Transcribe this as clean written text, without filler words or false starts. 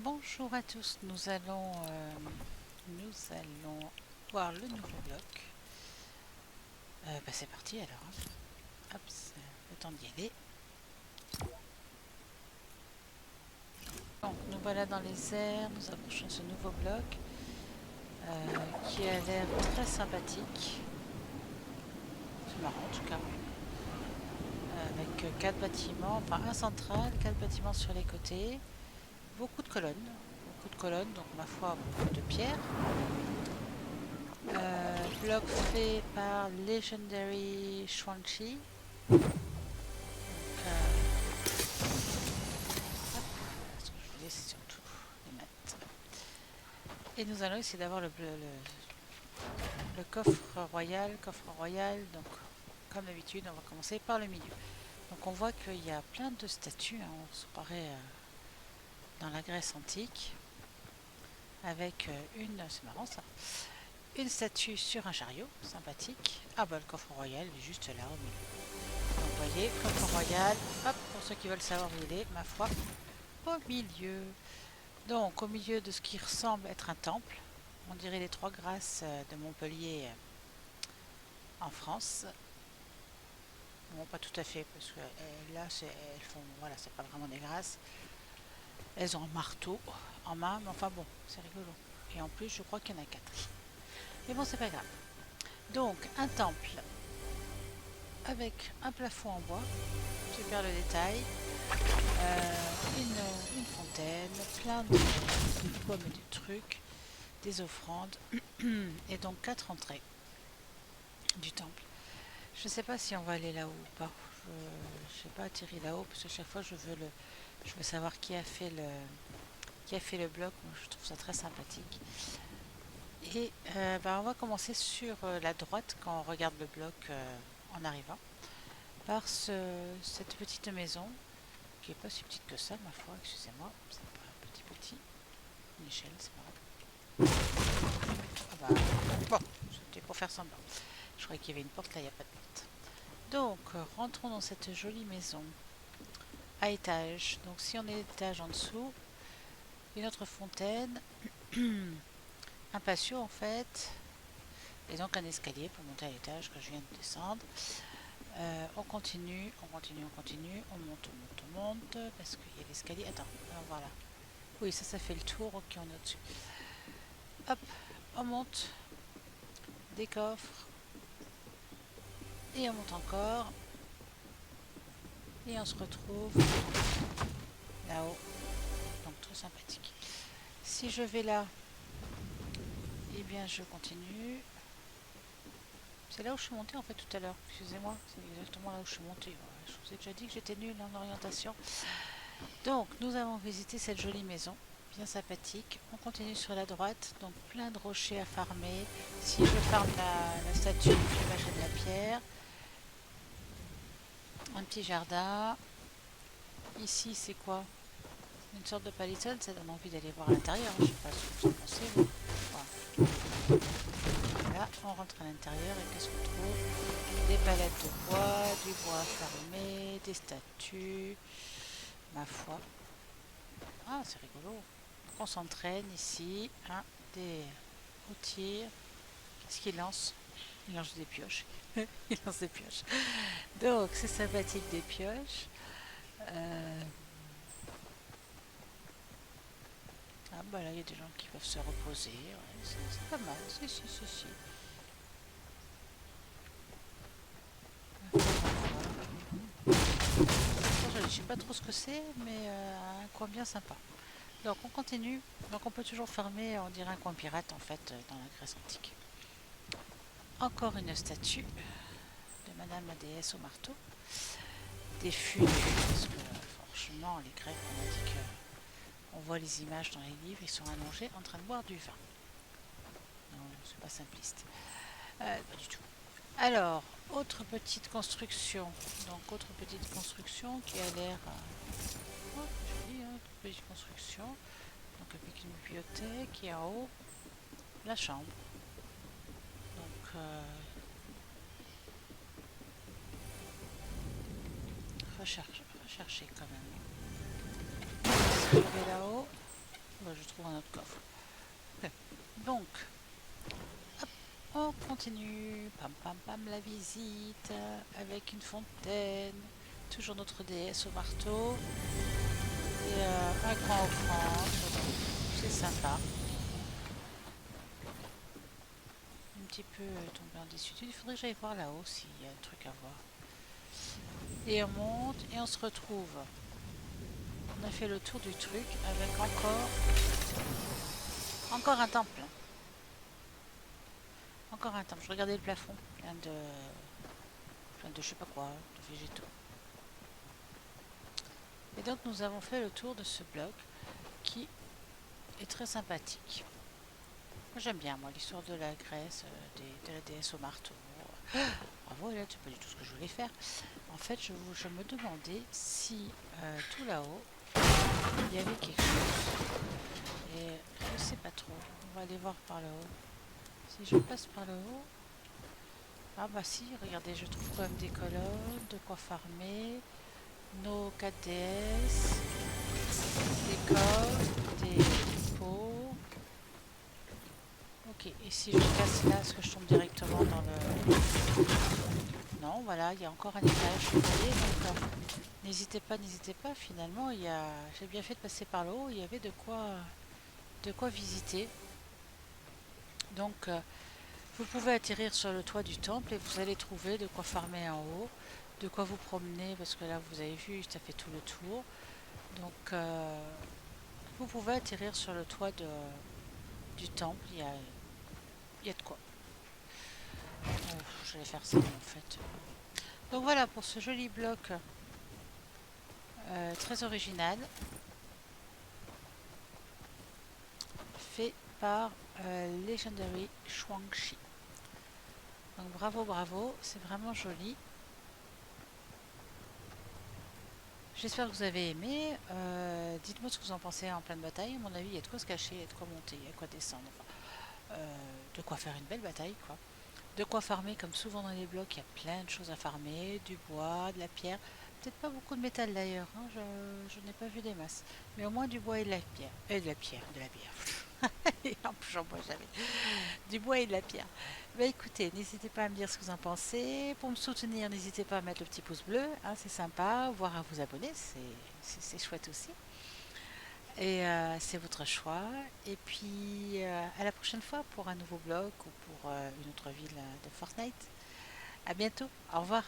Bonjour à tous, nous allons voir le nouveau bloc. C'est parti alors. Hop, c'est le temps d'y aller. Donc nous voilà dans les airs, nous approchons ce nouveau bloc qui a l'air très sympathique. C'est marrant en tout cas. Avec 4 bâtiments, enfin un central, 4 bâtiments sur les côtés, beaucoup de colonnes, donc ma foi beaucoup de pierres. Bloc fait par Legendary Shuangqi. Ce que je voulais, c'est surtout les maths. Et nous allons essayer d'avoir le coffre royal. Donc, comme d'habitude, on va commencer par le milieu. Donc, on voit qu'il y a plein de statues. Hein, on se croirait dans la Grèce antique. Avec c'est marrant ça, une statue sur un chariot, sympathique. Ah bah le coffre royal est juste là au milieu. Donc, vous voyez, coffre royal, hop, pour ceux qui veulent savoir où il est, ma foi, au milieu. Donc, au milieu de ce qui ressemble être un temple, on dirait les Trois Grâces de Montpellier en France. Bon, pas tout à fait, parce que là, elles font, voilà, c'est pas vraiment des grâces. Elles ont un marteau en main, mais enfin bon, c'est rigolo. Et en plus, je crois qu'il y en a 4. Mais bon, c'est pas grave. Donc, un temple avec un plafond en bois, super le détail, une fontaine, plein de pommes et de trucs, des offrandes, et donc 4 entrées du temple. Je ne sais pas si on va aller là-haut ou pas. Je n'ai pas atterri là-haut parce que chaque fois je veux savoir qui a fait le bloc. Moi, je trouve ça très sympathique. Et on va commencer sur la droite quand on regarde le bloc en arrivant par cette petite maison qui est pas si petite que ça, ma foi. Excusez-moi, c'est pas un petit une échelle, c'est pas grave. Ah bah, bon, c'était pour faire semblant. Je croyais qu'il y avait une porte, là il n'y a pas de porte. Donc, rentrons dans cette jolie maison à étage. Donc, si on est étage en dessous, une autre fontaine, un patio en fait, et donc un escalier pour monter à l'étage que je viens de descendre. On continue, on monte, parce qu'il y a l'escalier. Attends, alors voilà. Oui, ça fait le tour, ok, on est au-dessus. Hop, on monte, des coffres, et on monte encore, et on se retrouve là-haut. Donc, très sympathique. Si je vais là, eh bien je continue. C'est là où je suis montée en fait tout à l'heure. Excusez-moi, c'est exactement là où je suis montée. Je vous ai déjà dit que j'étais nulle en orientation. Donc nous avons visité cette jolie maison, bien sympathique. On continue sur la droite, donc plein de rochers à farmer. Si je farme la statue, je m'achète de la pierre. Un petit jardin. Ici c'est quoi? Une sorte de palissade, ça donne envie d'aller voir à l'intérieur. Je ne sais pas ce que vous en pensez. Mais voilà. Là, on rentre à l'intérieur et qu'est-ce qu'on trouve? Des palettes de bois, du bois fermé, des statues, ma foi. Ah, c'est rigolo. Donc on s'entraîne ici, hein, des outils. Qu'est-ce qu'il lance? Il lance des pioches. Il lance des pioches. Donc, c'est sympathique des pioches. Euh, Ah, bah là, il y a des gens qui peuvent se reposer. Ouais, c'est pas mal. Si. Je ne sais pas trop ce que c'est, mais un coin bien sympa. Donc on continue. Donc on peut toujours fermer, on dirait un coin pirate en fait, dans la Grèce antique. Encore une statue de Madame la déesse au marteau. Des fûts, parce que franchement, les Grecs, on a dit que on voit les images dans les livres, ils sont allongés en train de boire du vin. Non, c'est pas simpliste. Pas du tout. Alors, autre petite construction. Donc autre petite construction qui a l'air jolie, hein, petite construction. Donc avec une bibliothèque et en haut la chambre. Donc rechercher quand même. Si je vais là-haut, trouve un autre coffre. Ok. Donc, hop, on continue. Pam pam pam, la visite avec une fontaine. Toujours notre déesse au marteau. Et un coin offrande. C'est sympa. Un petit peu tombé en désuétude. Il faudrait que j'aille voir là-haut s'il y a un truc à voir. Et on monte et on se retrouve. On a fait le tour du truc avec encore un temple. Encore un temple. Je regardais le plafond. Plein de je sais pas quoi, de végétaux. Et donc nous avons fait le tour de ce bloc qui est très sympathique. Moi j'aime bien moi l'histoire de la Grèce, de la déesse au marteau. Bravo, là c'est pas du tout ce que je voulais faire. En fait je me demandais si tout là-haut il y avait quelque chose. Et je sais pas trop. On va aller voir par là-haut. Si je passe par le haut. Ah bah si, regardez, je trouve quand même des colonnes, de quoi farmer, nos 4 DS, des coffres, des pots. Ok, et si je casse là, est-ce que je tombe directement dans le... Non, voilà, il y a encore un étage. Vous voyez, donc n'hésitez pas, finalement, j'ai bien fait de passer par le haut, il y avait de quoi visiter. Donc, vous pouvez atterrir sur le toit du temple et vous allez trouver de quoi farmer en haut, de quoi vous promener, parce que là, vous avez vu, ça fait tout le tour. Donc, vous pouvez atterrir sur le toit du temple, il y a de quoi. Je vais faire ça, en fait. Donc voilà, pour ce joli bloc très original, fait par Legendary Shuangshi. Donc bravo, c'est vraiment joli. J'espère que vous avez aimé. Dites-moi ce que vous en pensez en pleine bataille. À mon avis, il y a de quoi se cacher, il y a de quoi monter, il y a de quoi descendre. Enfin, de quoi faire une belle bataille, quoi. De quoi farmer, comme souvent dans les blocs, il y a plein de choses à farmer. Du bois, de la pierre. Peut-être pas beaucoup de métal d'ailleurs, hein, je n'ai pas vu des masses. Mais au moins du bois et de la pierre. Et de la pierre, de la bière. Et en plus, j'en bois jamais. Du bois et de la pierre. Bah écoutez, n'hésitez pas à me dire ce que vous en pensez. Pour me soutenir, n'hésitez pas à mettre le petit pouce bleu, hein, c'est sympa, voire à vous abonner, c'est chouette aussi. Et c'est votre choix. Et puis à la prochaine fois pour un nouveau blog ou pour une autre ville de Fortnite. À bientôt, au revoir.